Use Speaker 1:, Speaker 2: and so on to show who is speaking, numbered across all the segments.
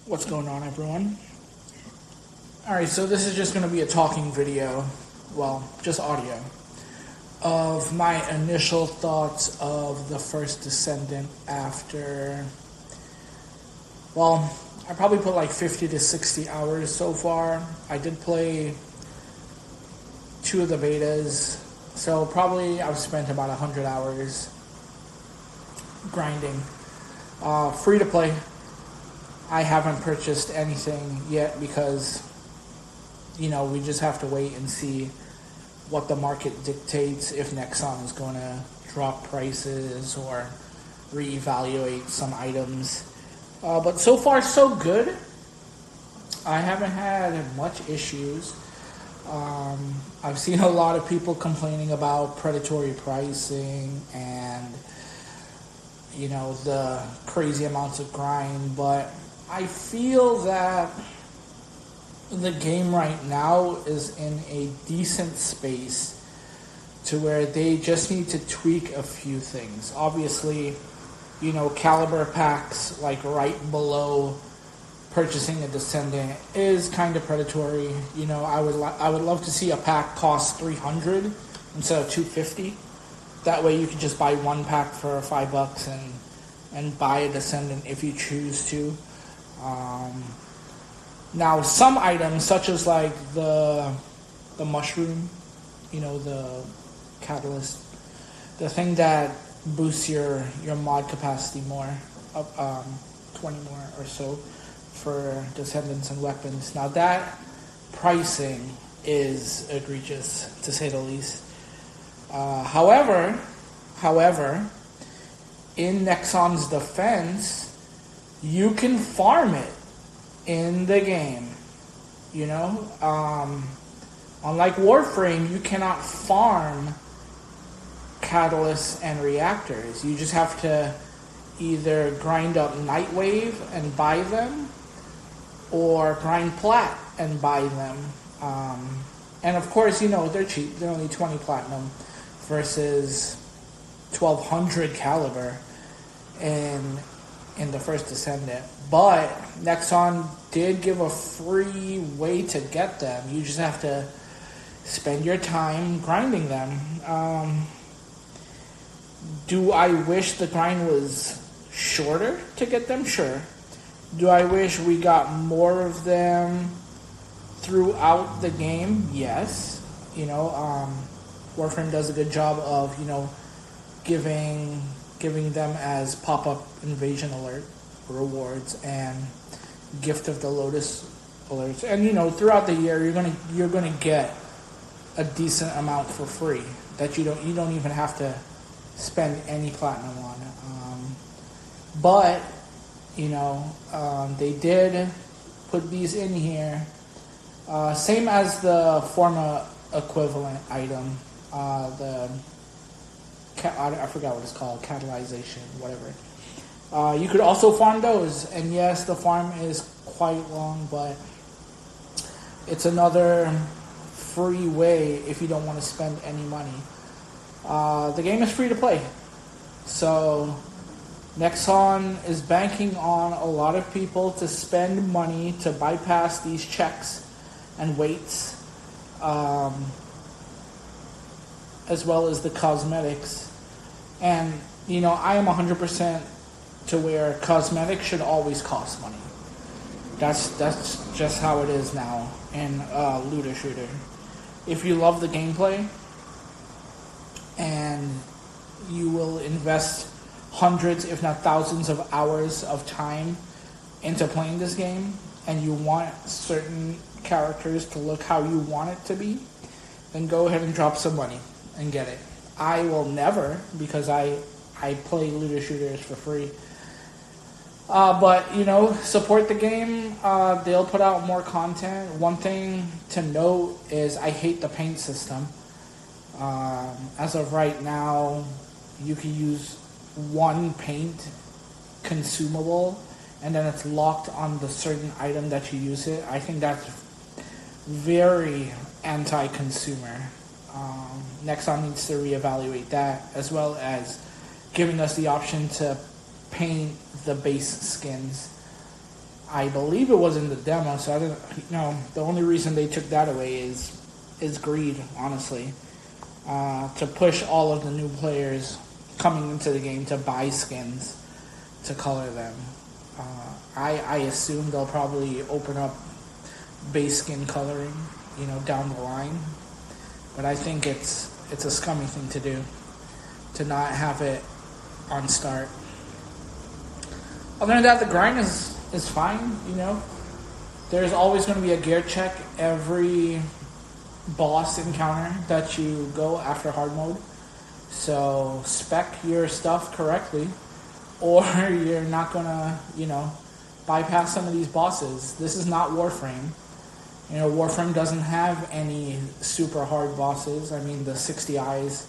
Speaker 1: What's going on, everyone? Alright, so this is just going to be a talking video, well, just audio, of my initial thoughts of the First Descendant after, well, I probably put like 50 to 60 hours so far. I did play 2 of the betas, so probably I've spent about 100 hours grinding. Free to play. I haven't purchased anything yet because, we just have to wait and see what the market dictates, if Nexon is going to drop prices or reevaluate some items. But so far, so good. I haven't had much issues. I've seen a lot of people complaining about predatory pricing and, the crazy amounts of grind, but I feel that the game right now is in a decent space to where they just need to tweak a few things. Obviously, caliber packs like right below purchasing a Descendant is kind of predatory. I would love to see a pack cost $300 instead of $250. That way you can just buy one pack for $5 and buy a Descendant if you choose to. Now, some items, such as like the mushroom, the catalyst, the thing that boosts your mod capacity more, 20 more or so for Descendants and weapons. Now, that pricing is egregious, to say the least. However, in Nexon's defense, you can farm it in the game. Unlike Warframe, you cannot farm catalysts and reactors. You just have to either grind up Nightwave and buy them, or grind Plat and buy them. And of course, they're cheap. They're only 20 platinum versus 1200 caliber in the First Descendant. But Nexon did give a free way to get them. You just have to spend your time grinding them. Do I wish the grind was shorter to get them? Sure. Do I wish we got more of them throughout the game? Yes. Warframe does a good job of, giving them as pop-up invasion alert rewards and gift of the Lotus alerts. And throughout the year you're gonna get a decent amount for free that you don't even have to spend any platinum on. But they did put these in here, same as the Forma equivalent item, I forgot what it's called, catalyzation, whatever. You could also farm those, and yes, the farm is quite long, but it's another free way if you don't want to spend any money. The game is free to play, so Nexon is banking on a lot of people to spend money to bypass these checks and waits, as well as the cosmetics. And, I am 100% to where cosmetics should always cost money. That's just how it is now in looter shooter. If you love the gameplay and you will invest hundreds, if not thousands of hours of time into playing this game, and you want certain characters to look how you want it to be, then go ahead and drop some money and get it. I will never, because I play looter shooters for free. But, support the game. They'll put out more content. One thing to note is I hate the paint system. As of right now, you can use one paint consumable, and then it's locked on the certain item that you use it. I think that's very anti-consumer. Nexon needs to reevaluate that, as well as giving us the option to paint the base skins. I believe it was in the demo, so I didn't. The only reason they took that away is greed, honestly, to push all of the new players coming into the game to buy skins to color them. I assume they'll probably open up base skin coloring, down the line, but I think it's a scummy thing to do to not have it on start. Other than that, the grind is fine, There's always going to be a gear check every boss encounter that you go after hard mode. So spec your stuff correctly, or you're not going to, bypass some of these bosses. This is not Warframe. Warframe doesn't have any super hard bosses. I mean, the 60 Eyes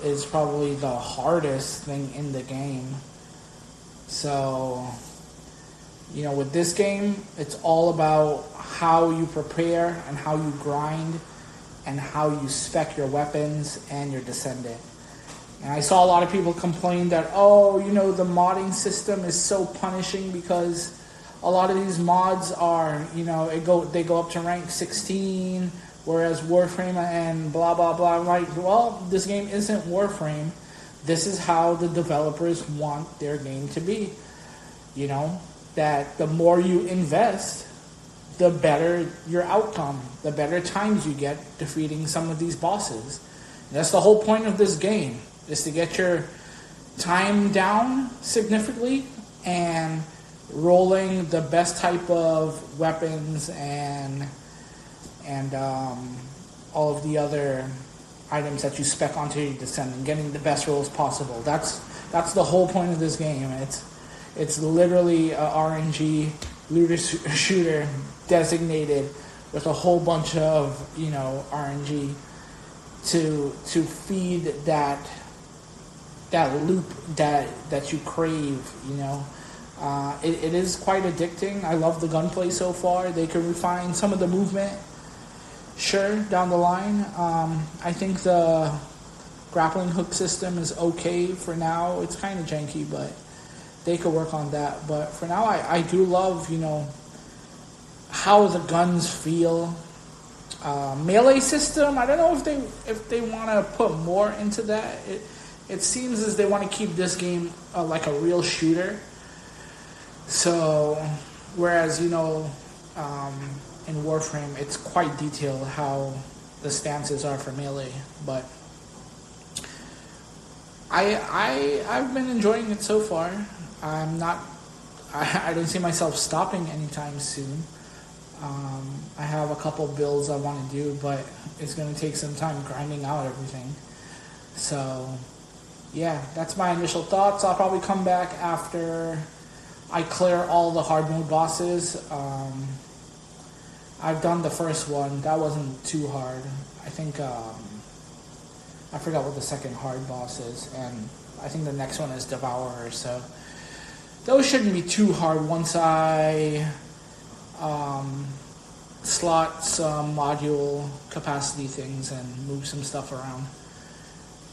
Speaker 1: is probably the hardest thing in the game. So, with this game, it's all about how you prepare and how you grind and how you spec your weapons and your Descendant. And I saw a lot of people complain that, the modding system is so punishing because a lot of these mods are, they go up to rank 16, whereas Warframe and blah, blah, blah. I'm like, well, this game isn't Warframe. This is how the developers want their game to be. That the more you invest, the better your outcome, the better times you get defeating some of these bosses. And that's the whole point of this game, is to get your time down significantly and rolling the best type of weapons and all of the other items that you spec onto your Descendant, getting the best rolls possible. That's the whole point of this game. It's literally a RNG looter shooter designated with a whole bunch of RNG to feed that loop that you crave. It is quite addicting. I love the gunplay so far. They could refine some of the movement, sure, down the line. I think the grappling hook system is okay for now. It's kind of janky, but they could work on that. But for now, I do love, how the guns feel. Melee system, I don't know if they want to put more into that. It seems as they want to keep this game like a real shooter. So, whereas, in Warframe, it's quite detailed how the stances are for melee. But I've been enjoying it so far. I don't see myself stopping anytime soon. I have a couple builds I want to do, but it's going to take some time grinding out everything. So, yeah, that's my initial thoughts. I'll probably come back after I clear all the hard mode bosses. I've done the first one. That wasn't too hard. I think, I forgot what the second hard boss is, and I think the next one is Devourer, so those shouldn't be too hard once I slot some module capacity things and move some stuff around.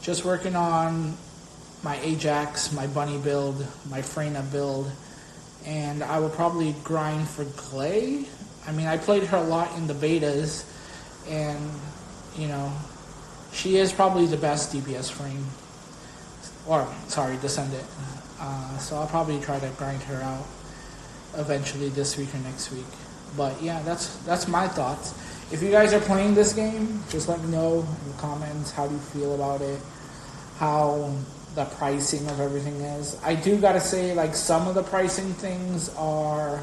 Speaker 1: Just working on my Ajax, my Bunny build, my Freyna build, and I will probably grind for Glay. I mean, I played her a lot in the betas, and, she is probably the best DPS frame. Descendant. So I'll probably try to grind her out eventually this week or next week. But yeah, that's my thoughts. If you guys are playing this game, just let me know in the comments how do you feel about it, how the pricing of everything is. I do gotta say, like, some of the pricing things are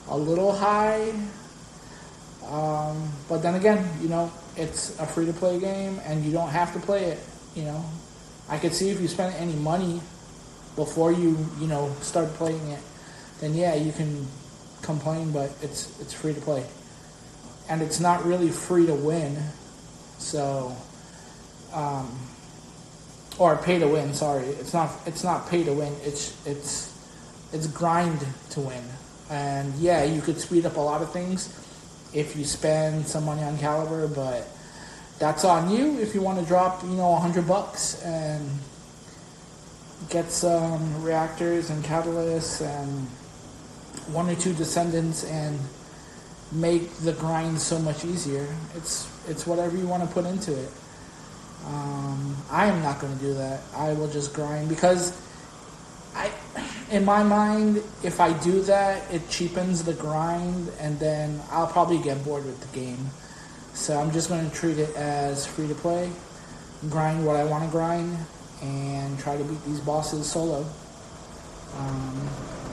Speaker 1: a little high. But then again, it's a free-to-play game, and you don't have to play it. I could see if you spend any money before you start playing it, then yeah, you can complain, but it's free to play, and it's not really free to win. So, or pay to win. Sorry, it's not pay to win. It's grind to win, and yeah, you could speed up a lot of things if you spend some money on Caliber, but that's on you. If you want to drop, $100 and get some reactors and catalysts and 1 or 2 Descendants and make the grind so much easier. It's whatever you want to put into it. I am not going to do that. I will just grind because in my mind, if I do that, it cheapens the grind, and then I'll probably get bored with the game. So I'm just going to treat it as free to play, grind what I want to grind, and try to beat these bosses solo.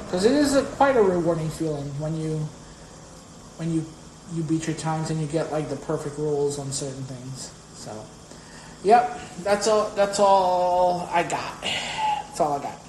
Speaker 1: Because it is quite a rewarding feeling when you beat your times and you get like the perfect rolls on certain things. So, yep, that's all I got. That's all I got.